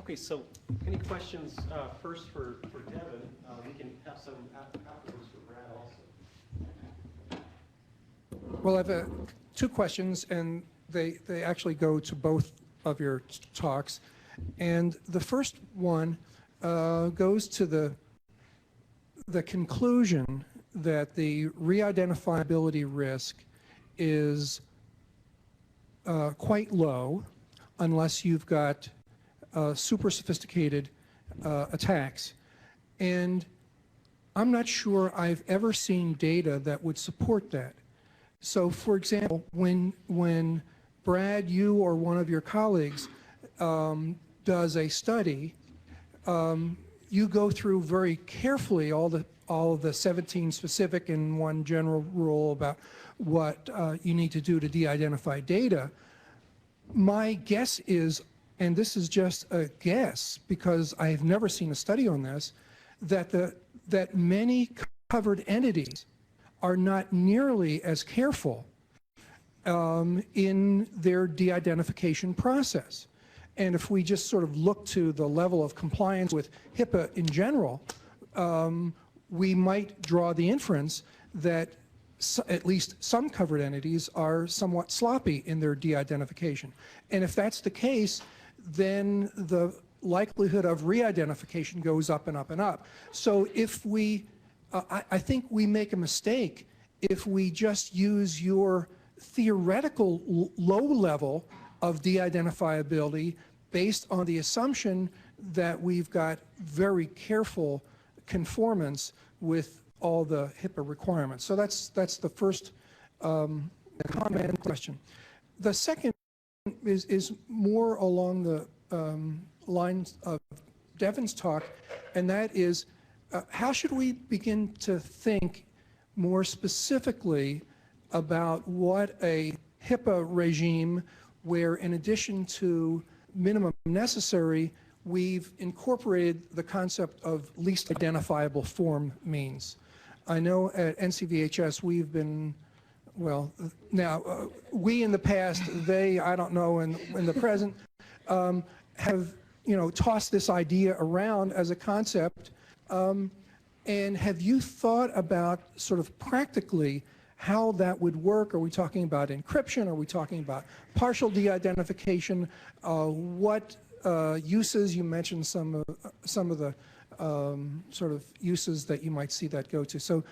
Okay, so any questions first for Devin? We can have some afterwards for Brad also. Well, I have two questions, and they actually go to both of your talks. And the first one goes to the conclusion that the re-identifiability risk is quite low unless you've got super sophisticated attacks. And I'm not sure I've ever seen data that would support that. So, for example, when Brad, you or one of your colleagues does a study, you go through very carefully all of the 17 specific and one general rule about what you need to do to de-identify data. My guess is, and this is just a guess because I have never seen a study on this, that many covered entities are not nearly as careful in their de-identification process. And if we just sort of look to the level of compliance with HIPAA in general, we might draw the inference that at least some covered entities are somewhat sloppy in their de-identification. And if that's the case, then the likelihood of re-identification goes up and up and up. So if we, I think we make a mistake if we just use your theoretical low level of de-identifiability based on the assumption that we've got very careful conformance with all the HIPAA requirements. So that's the first comment and question. The second is more along the lines of Devin's talk, and that is how should we begin to think more specifically about what a HIPAA regime where, in addition to minimum necessary, we've incorporated the concept of least identifiable form means. I know at NCVHS we've been, well, now we in the past, they, I don't know, in the present, have, you know, tossed this idea around as a concept. And have you thought about sort of practically how that would work? Are we talking about encryption? Are we talking about partial de-identification? What uses? You mentioned some of the sort of uses that you might see that go to. So,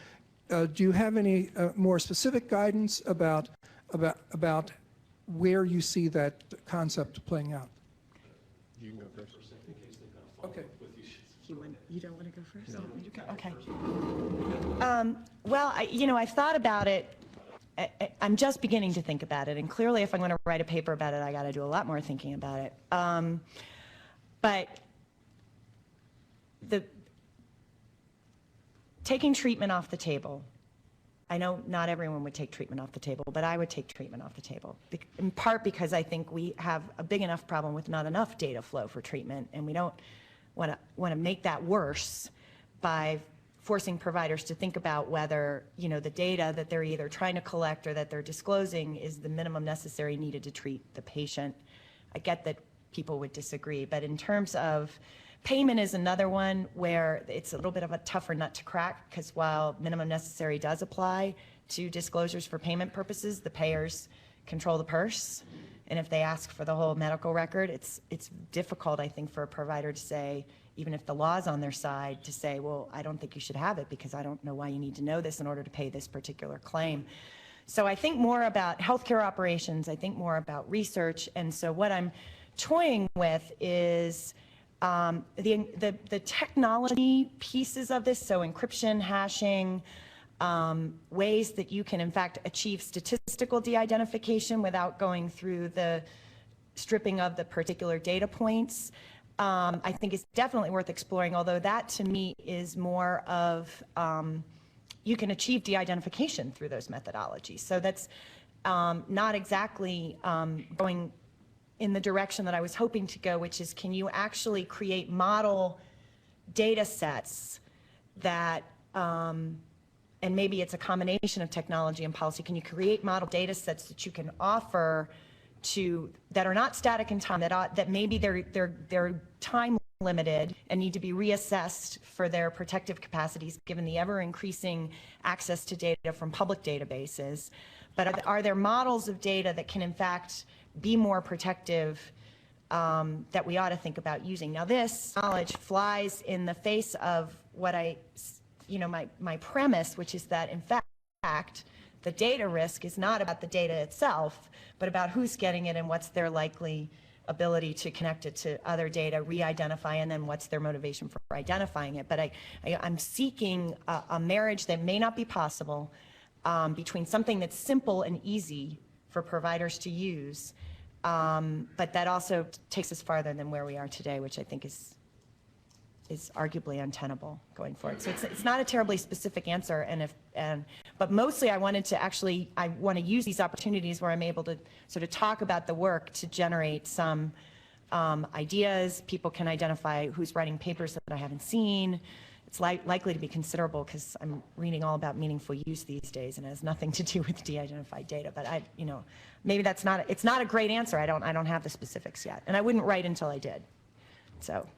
do you have any more specific guidance about where you see that concept playing out? You can go first. Okay. You don't want to go first? No. Okay. Well, I've thought about it. I'm just beginning to think about it, and clearly if I'm going to write a paper about it, I got to do a lot more thinking about it. But taking treatment off the table, I know not everyone would take treatment off the table, but I would take treatment off the table, in part because I think we have a big enough problem with not enough data flow for treatment, and we don't want to make that worse by forcing providers to think about whether, you know, the data that they're either trying to collect or that they're disclosing is the minimum necessary needed to treat the patient. I get that people would disagree, but in terms of payment is another one where it's a little bit of a tougher nut to crack, because while minimum necessary does apply to disclosures for payment purposes, the payers control the purse. And if they ask for the whole medical record, it's difficult, I think, for a provider to say, even if the law's on their side, to say, well, I don't think you should have it because I don't know why you need to know this in order to pay this particular claim. So I think more about healthcare operations, I think more about research. And so what I'm toying with is the technology pieces of this, so encryption, hashing, ways that you can in fact achieve statistical de-identification without going through the stripping of the particular data points, I think is definitely worth exploring, although that to me is more of, you can achieve de-identification through those methodologies. So that's not exactly going in the direction that I was hoping to go, which is, can you actually create model data sets that, and maybe it's a combination of technology and policy, can you create model data sets that you can offer that are not static in time, that maybe they're time limited and need to be reassessed for their protective capacities given the ever increasing access to data from public databases. But are there models of data that can in fact be more protective that we ought to think about using? Now this knowledge flies in the face of what my premise, which is that in fact the data risk is not about the data itself, but about who's getting it and what's their likely ability to connect it to other data, re-identify, and then what's their motivation for identifying it. But I'm seeking a marriage that may not be possible between something that's simple and easy for providers to use, but that also takes us farther than where we are today, which I think is arguably untenable going forward. So it's not a terribly specific answer, but mostly I want to use these opportunities where I'm able to sort of talk about the work to generate some ideas. People can identify who's writing papers that I haven't seen. It's likely to be considerable because I'm reading all about meaningful use these days, and it has nothing to do with de-identified data. But maybe it's not a great answer. I don't have the specifics yet, and I wouldn't write until I did. So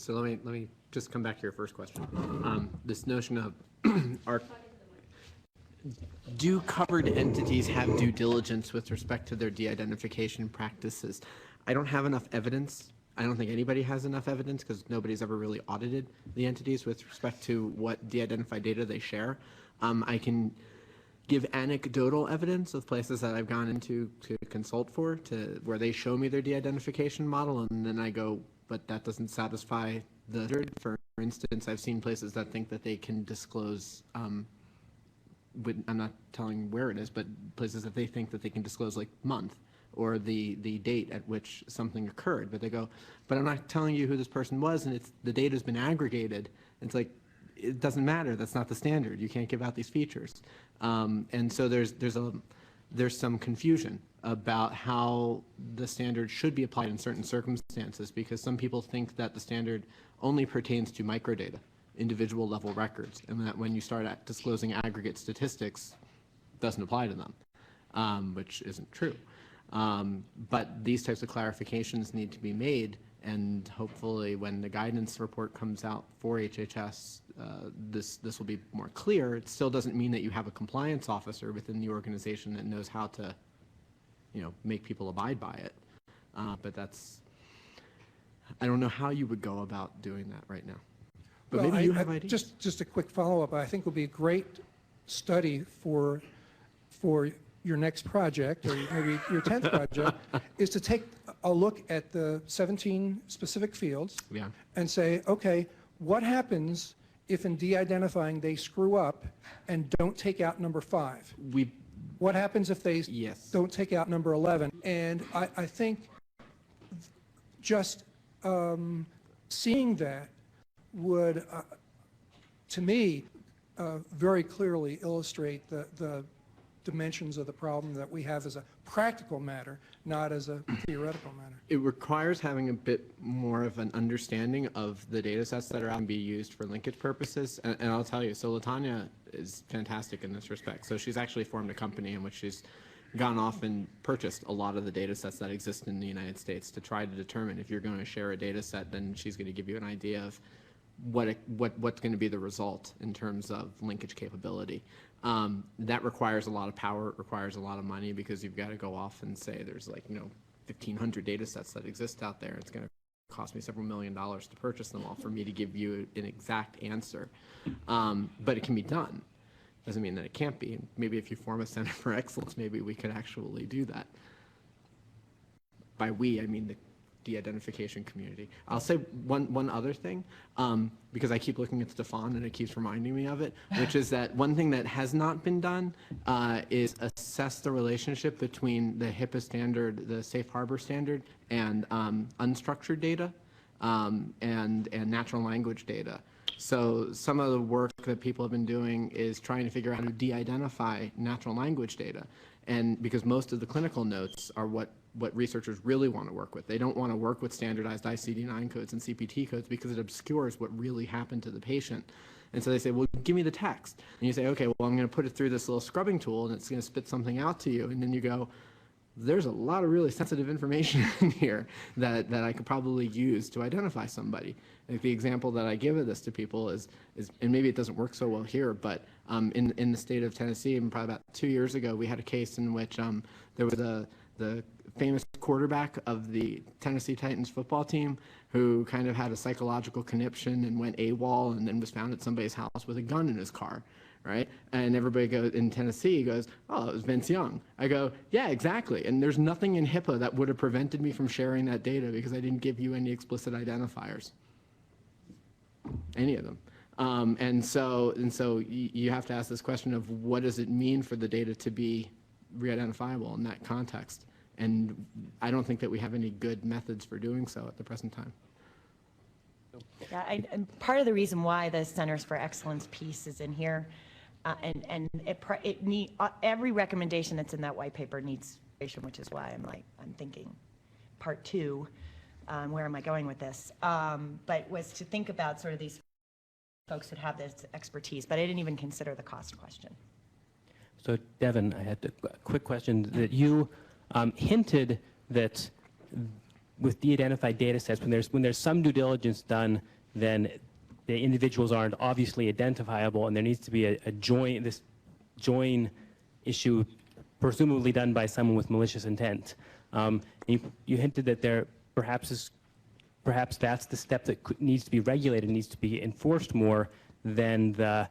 let me just come back to your first question. This notion of do covered entities have due diligence with respect to their de-identification practices? I don't have enough evidence. I don't think anybody has enough evidence because nobody's ever really audited the entities with respect to what de-identified data they share. I can give anecdotal evidence of places that I've gone into to consult for, where they show me their de-identification model, and then I go, but that doesn't satisfy the standard. For instance, I've seen places that think that they can disclose, I'm not telling where it is, but places that they think that they can disclose like month or the date at which something occurred. But they go, but I'm not telling you who this person was, and the data's been aggregated. It's like, it doesn't matter. That's not the standard. You can't give out these features. And so there's some confusion about how the standard should be applied in certain circumstances, because some people think that the standard only pertains to microdata, individual level records, and that when you start disclosing aggregate statistics, it doesn't apply to them, which isn't true. But these types of clarifications need to be made, and hopefully when the guidance report comes out for HHS, this will be more clear. It still doesn't mean that you have a compliance officer within the organization that knows how to make people abide by it. But I don't know how you would go about doing that right now. But well, maybe you have ideas. Just a quick follow-up. I think would be a great study for your next project, or maybe your 10th project, is to take a look at the 17 specific fields and say, okay, what happens if in de-identifying they screw up and don't take out number 5? What happens if they don't take out number 11? And I think just seeing that would, to me, very clearly illustrate the dimensions of the problem that we have as a practical matter, not as a theoretical matter. It requires having a bit more of an understanding of the data sets that are out and be used for linkage purposes. And I'll tell you, so LaTanya is fantastic in this respect. So she's actually formed a company in which she's gone off and purchased a lot of the data sets that exist in the United States to try to determine if you're going to share a data set, then she's going to give you an idea of what's going to be the result in terms of linkage capability. That requires a lot of power, it requires a lot of money, because you've got to go off and say there's 1,500 data sets that exist out there. It's going to cost me several $1 million to purchase them all for me to give you an exact answer. But it can be done. Doesn't mean that it can't be. Maybe if you form a Center for Excellence, maybe we could actually do that. By we, I mean the de-identification community. I'll say one other thing, because I keep looking at Stefan and it keeps reminding me of it, which is that one thing that has not been done is assess the relationship between the HIPAA standard, the safe harbor standard, and unstructured data and natural language data. So some of the work that people have been doing is trying to figure out how to de-identify natural language data. And because most of the clinical notes are what researchers really want to work with. They don't want to work with standardized ICD-9 codes and CPT codes because it obscures what really happened to the patient. And so they say, well, give me the text. And you say, okay, well, I'm going to put it through this little scrubbing tool and it's going to spit something out to you. And then you go, there's a lot of really sensitive information in here that I could probably use to identify somebody. Like the example that I give of this to people is and maybe it doesn't work so well here, but in the state of Tennessee, and probably about 2 years ago, we had a case in which there was the famous quarterback of the Tennessee Titans football team who kind of had a psychological conniption and went AWOL and then was found at somebody's house with a gun in his car. Right? And everybody goes in Tennessee goes, oh, it was Vince Young. I go, yeah, exactly. And there's nothing in HIPAA that would have prevented me from sharing that data because I didn't give you any explicit identifiers, any of them. And so you have to ask this question of what does it mean for the data to be re-identifiable in that context? And I don't think that we have any good methods for doing so at the present time. Yeah, and part of the reason why the Centers for Excellence piece is in here, and every recommendation that's in that white paper needs, which is why I'm thinking part 2, where am I going with this? But was to think about sort of these folks that have this expertise, but I didn't even consider the cost question. So Devin, I had a quick question that you hinted that with de-identified data sets, when there's some due diligence done, then the individuals aren't obviously identifiable, and there needs to be a join issue presumably done by someone with malicious intent. You hinted that there perhaps that's the step that needs to be regulated, needs to be enforced more than the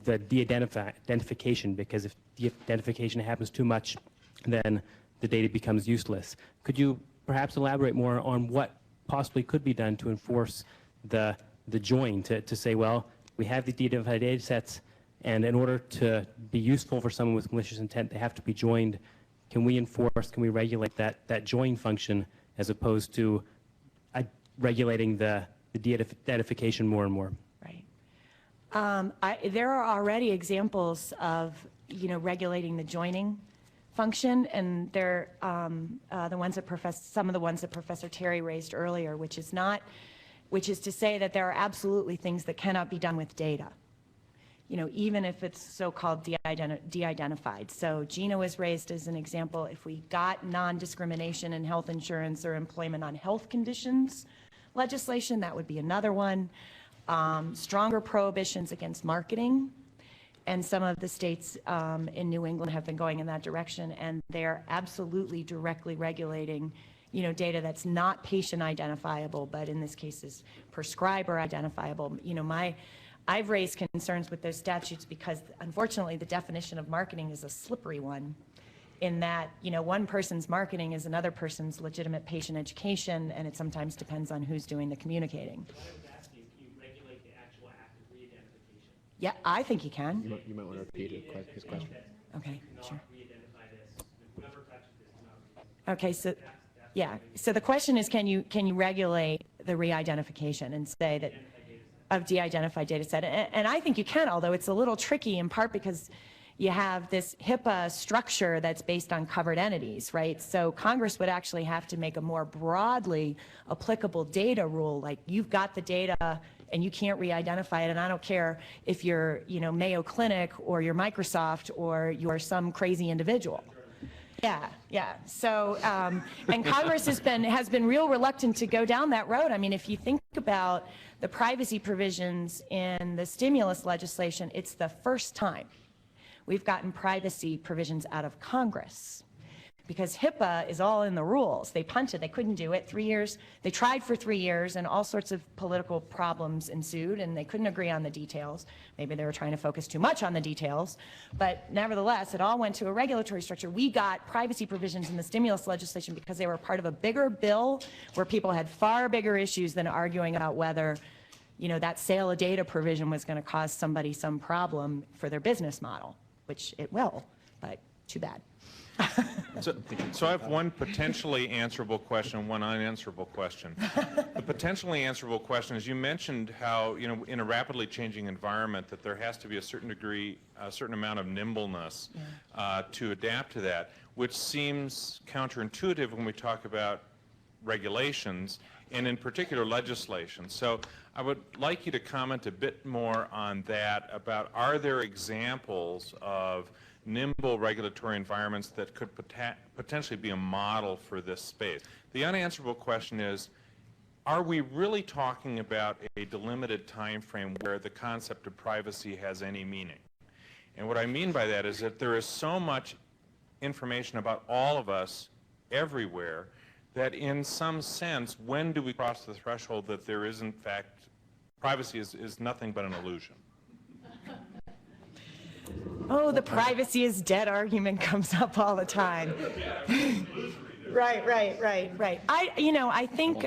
de-identification, because if de-identification happens too much, then the data becomes useless. Could you perhaps elaborate more on what possibly could be done to enforce the join, to say, well, we have the de-identified data sets, and in order to be useful for someone with malicious intent, they have to be joined. Can we regulate that join function as opposed to regulating the de-identification more and more? Right. There are already examples of, regulating the joining function, and they're the ones that some of the ones that Professor Terry raised earlier, which is to say that there are absolutely things that cannot be done with data, even if it's so-called de-identified. So Gina was raised as an example. If we got non-discrimination in health insurance or employment on health conditions legislation, that would be another one. Stronger prohibitions against marketing. And some of the states in New England have been going in that direction, and they're absolutely directly regulating, data that's not patient identifiable, but in this case is prescriber identifiable. I've raised concerns with those statutes because, unfortunately, the definition of marketing is a slippery one, in that, one person's marketing is another person's legitimate patient education, and it sometimes depends on who's doing the communicating. Yeah, I think you can. You might want to repeat his question. Okay, sure. Okay, so, yeah. So the question is, can you regulate the re-identification and say that of de-identified data set? And I think you can, although it's a little tricky, in part because you have this HIPAA structure that's based on covered entities, right? So Congress would actually have to make a more broadly applicable data rule, like you've got the data and you can't re-identify it, and I don't care if you're, Mayo Clinic or you're Microsoft or you're some crazy individual. Yeah. So, and Congress has been real reluctant to go down that road. I mean, if you think about the privacy provisions in the stimulus legislation, it's the first time we've gotten privacy provisions out of Congress, because HIPAA is all in the rules. They punted, they couldn't do it. 3 years, they tried for 3 years, and all sorts of political problems ensued, and they couldn't agree on the details. Maybe they were trying to focus too much on the details, but nevertheless, it all went to a regulatory structure. We got privacy provisions in the stimulus legislation because they were part of a bigger bill where people had far bigger issues than arguing about whether, that sale of data provision was going to cause somebody some problem for their business model, which it will, but too bad. So I have one potentially answerable question and one unanswerable question. The potentially answerable question is, you mentioned how, in a rapidly changing environment, that there has to be a certain amount of nimbleness to adapt to that, which seems counterintuitive when we talk about regulations and in particular legislation. So I would like you to comment a bit more on that, about are there examples of nimble regulatory environments that could potentially be a model for this space. The unanswerable question is, are we really talking about a delimited time frame where the concept of privacy has any meaning? And what I mean by that is that there is so much information about all of us everywhere that in some sense, when do we cross the threshold that there is in fact, privacy is nothing but an illusion? Oh, the privacy is dead argument comes up all the time. Right. I think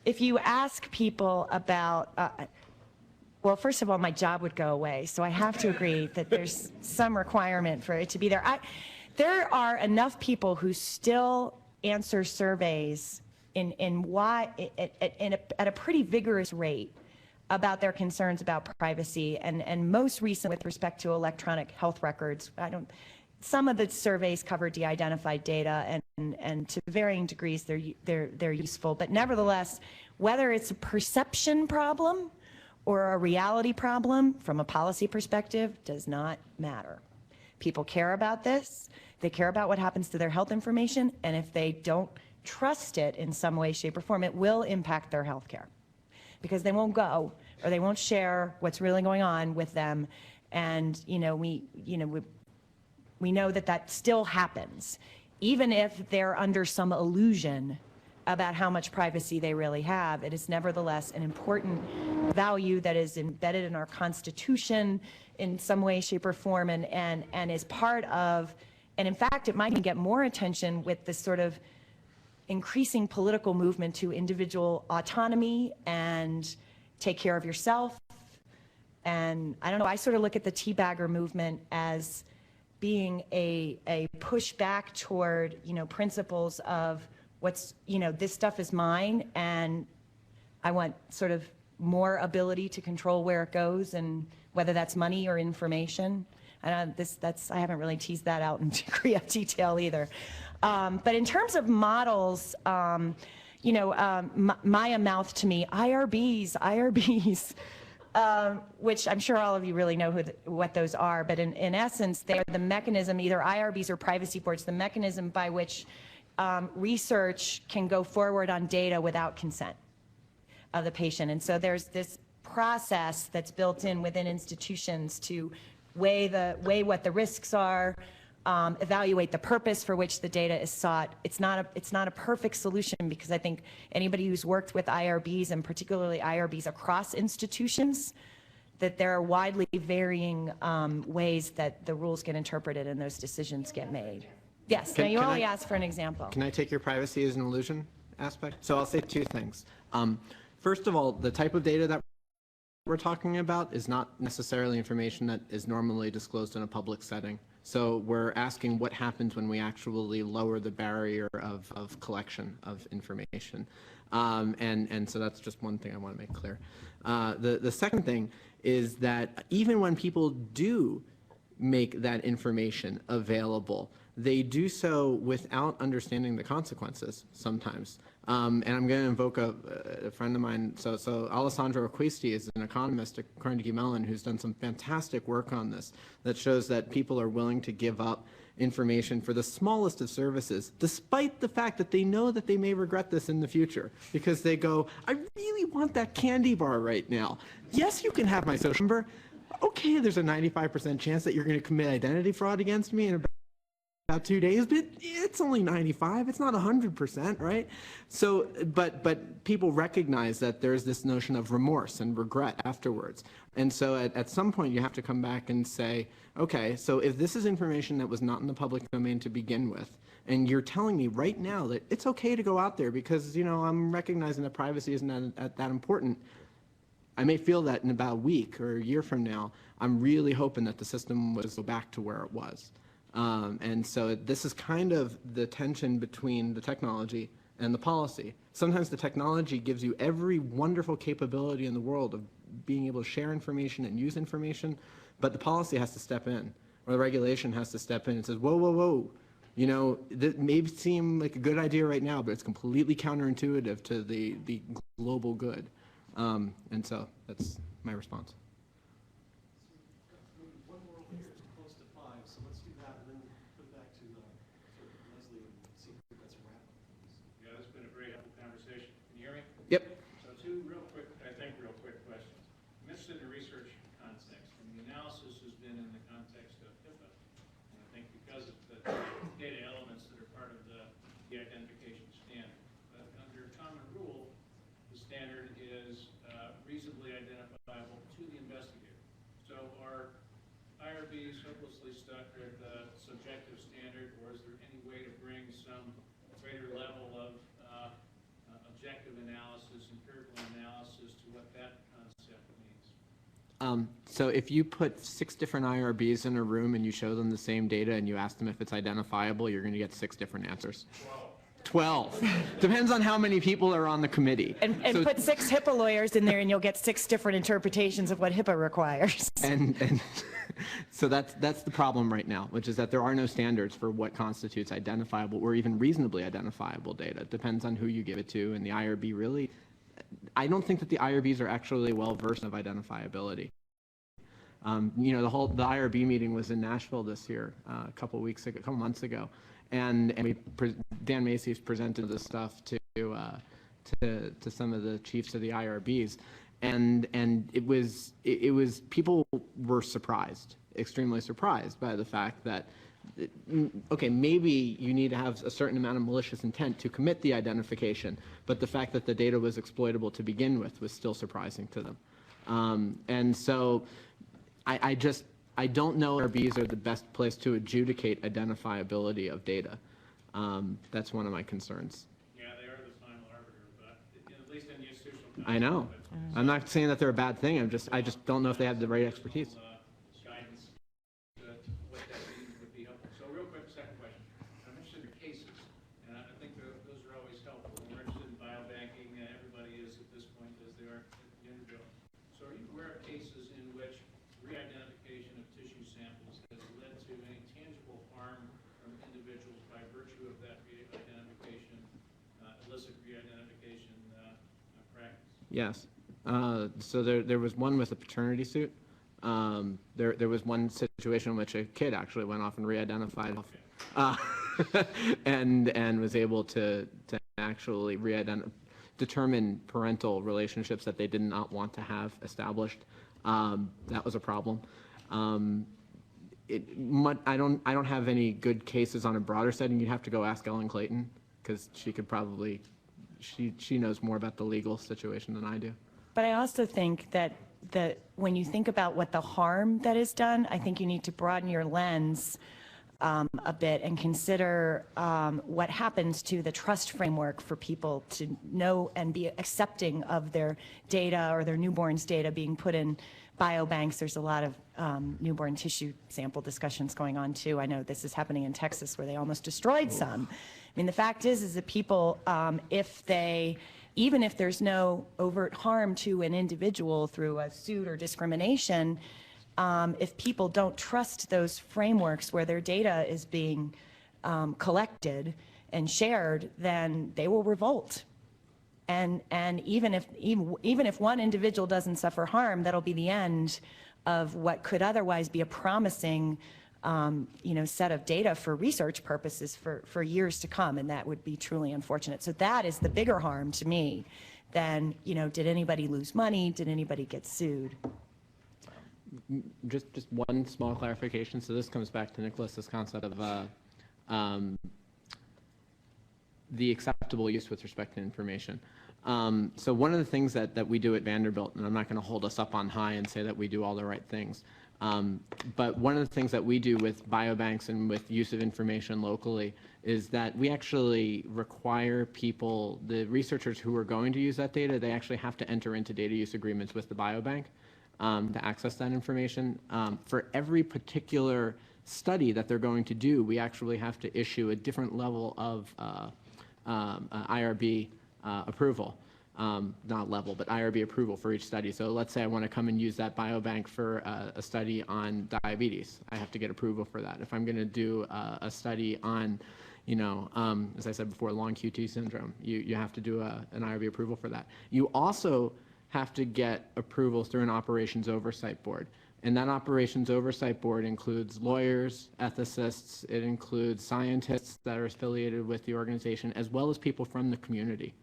if you ask people about, well, first of all, my job would go away, so I have to agree that there's some requirement for it to be there. There are enough people who still answer surveys at a pretty vigorous rate about their concerns about privacy, and most recent with respect to electronic health records. Some of the surveys cover de-identified data, and to varying degrees they're useful, but nevertheless, whether it's a perception problem or a reality problem from a policy perspective does not matter. People care about this, they care about what happens to their health information, and if they don't trust it in some way, shape, or form, it will impact their health care, because they won't go or they won't share what's really going on with them. And we know that still happens, even if they're under some illusion about how much privacy they really have. It is nevertheless an important value that is embedded in our Constitution in some way, shape, or form, and is part of, and in fact, it might even get more attention with this sort of increasing political movement to individual autonomy and take care of yourself. And I don't know, I sort of look at the teabagger movement as being a pushback toward, principles of this stuff is mine, and I want sort of more ability to control where it goes, and whether that's money or information. And I haven't really teased that out in degree of detail either. But in terms of models, Maya mouthed to me, IRBs, which I'm sure all of you really know what those are, but in essence, they're the mechanism, either IRBs or privacy boards, the mechanism by which research can go forward on data without consent of the patient. And so there's this process that's built in within institutions to weigh what the risks are, evaluate the purpose for which the data is sought. It's not a perfect solution, because I think anybody who's worked with IRBs, and particularly IRBs across institutions, that there are widely varying ways that the rules get interpreted and those decisions get made. Yes, now you only asked for an example. Can I take your privacy as an illusion aspect? So I'll say two things. First of all, the type of data that we're talking about is not necessarily information that is normally disclosed in a public setting. So we're asking what happens when we actually lower the barrier of collection of information. And so that's just one thing I want to make clear. The second thing is that even when people do make that information available, they do so without understanding the consequences sometimes. And I'm going to invoke a friend of mine. So Alessandro Acquisti is an economist at Carnegie Mellon who's done some fantastic work on this that shows that people are willing to give up information for the smallest of services, despite the fact that they know that they may regret this in the future, because they go, I really want that candy bar right now. Yes, you can have my social number. Okay, there's a 95% chance that you're going to commit identity fraud against me in about 2 days, but it's only 95, it's not 100%, right? So, but people recognize that there's this notion of remorse and regret afterwards. And so at some point you have to come back and say, okay, so if this is information that was not in the public domain to begin with, and you're telling me right now that it's okay to go out there because, I'm recognizing that privacy isn't that important, I may feel that in about a week or a year from now, I'm really hoping that the system will go back to where it was. And so this is kind of the tension between the technology and the policy. Sometimes the technology gives you every wonderful capability in the world of being able to share information and use information, but the policy has to step in, or the regulation has to step in and says, whoa, that may seem like a good idea right now, but it's completely counterintuitive to the global good. And so that's my response. One more, we're close to 5, so standard is reasonably identifiable to the investigator. So are IRBs hopelessly stuck with the subjective standard, or is there any way to bring some greater level of objective analysis, empirical analysis to what that concept means? So if you put 6 different IRBs in a room and you show them the same data and you ask them if it's identifiable, you're going to get 6 different answers. 12. Depends on how many people are on the committee. And So- put 6 HIPAA lawyers in there and you'll get 6 different interpretations of what HIPAA requires. And so that's the problem right now, which is that there are no standards for what constitutes identifiable or even reasonably identifiable data. It depends on who you give it to, and the IRB really, I don't think that the IRBs are actually well versed of identifiability. You know, the IRB meeting was in Nashville this year, a couple months ago, and Dan Macy's presented this stuff to some of the chiefs of the IRBs, and it was people were surprised, extremely surprised by the fact that, okay, maybe you need to have a certain amount of malicious intent to commit the identification, but the fact that the data was exploitable to begin with was still surprising to them. And so I don't know if IRBs are the best place to adjudicate identifiability of data. That's one of my concerns. Yeah, they are the final arbiter, but at least in the institutional I know. I'm not saying that they're a bad thing. I just don't know if they have the right expertise. guidance, what that means would be helpful. So real quick, second question. I'm interested in cases, and I think those are always helpful. When we're interested in biobanking, everybody is at this point, as they are at the individual. So are you aware of cases in which re-identification of tissue samples has led to any tangible harm from individuals by virtue of that re-identification, illicit re-identification practice? Yes. So there was one with a paternity suit. There was one situation in which a kid actually went off and re-identified and was able to actually determine parental relationships that they did not want to have established. That was a problem. I don't have any good cases on a broader setting. You'd have to go ask Ellen Clayton, because she could probably, she knows more about the legal situation than I do. But I also think that when you think about what the harm that is done, I think you need to broaden your lens a bit and consider what happens to the trust framework for people to know and be accepting of their data or their newborn's data being put in biobanks. There's a lot of newborn tissue sample discussions going on too. I know this is happening in Texas where they almost destroyed some. I mean, the fact is that people, even if there's no overt harm to an individual through a suit or discrimination, if people don't trust those frameworks where their data is being collected and shared, then they will revolt. And even if one individual doesn't suffer harm, that'll be the end of what could otherwise be a promising set of data for research purposes for years to come, and that would be truly unfortunate. So that is the bigger harm to me than, did anybody lose money? Did anybody get sued? Just one small clarification. So this comes back to Nicholas's concept of the acceptable use with respect to information. So one of the things that we do at Vanderbilt, and I'm not going to hold us up on high and say that we do all the right things, but one of the things that we do with biobanks and with use of information locally is that we actually require people, the researchers who are going to use that data, they actually have to enter into data use agreements with the biobank to access that information. For every particular study that they're going to do, we actually have to issue a different level of IRB approval. Not level, but IRB approval for each study. So let's say I want to come and use that biobank for a study on diabetes. I have to get approval for that. If I'm going to do a study on, as I said before, long QT syndrome, you have to do an IRB approval for that. You also have to get approvals through an operations oversight board. And that operations oversight board includes lawyers, ethicists, it includes scientists that are affiliated with the organization, as well as people from the community.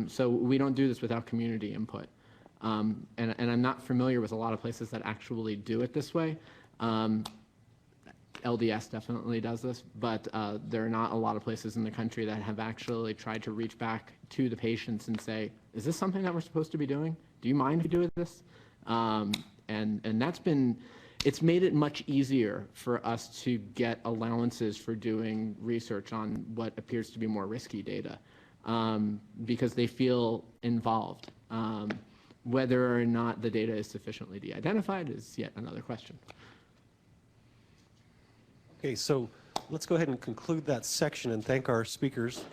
So we don't do this without community input. And I'm not familiar with a lot of places that actually do it this way. LDS definitely does this, but there are not a lot of places in the country that have actually tried to reach back to the patients and say, is this something that we're supposed to be doing? Do you mind if we do this? And that's been, it's made it much easier for us to get allowances for doing research on what appears to be more risky data, because they feel involved. Whether or not the data is sufficiently de-identified is yet another question. Okay, so let's go ahead and conclude that section and thank our speakers.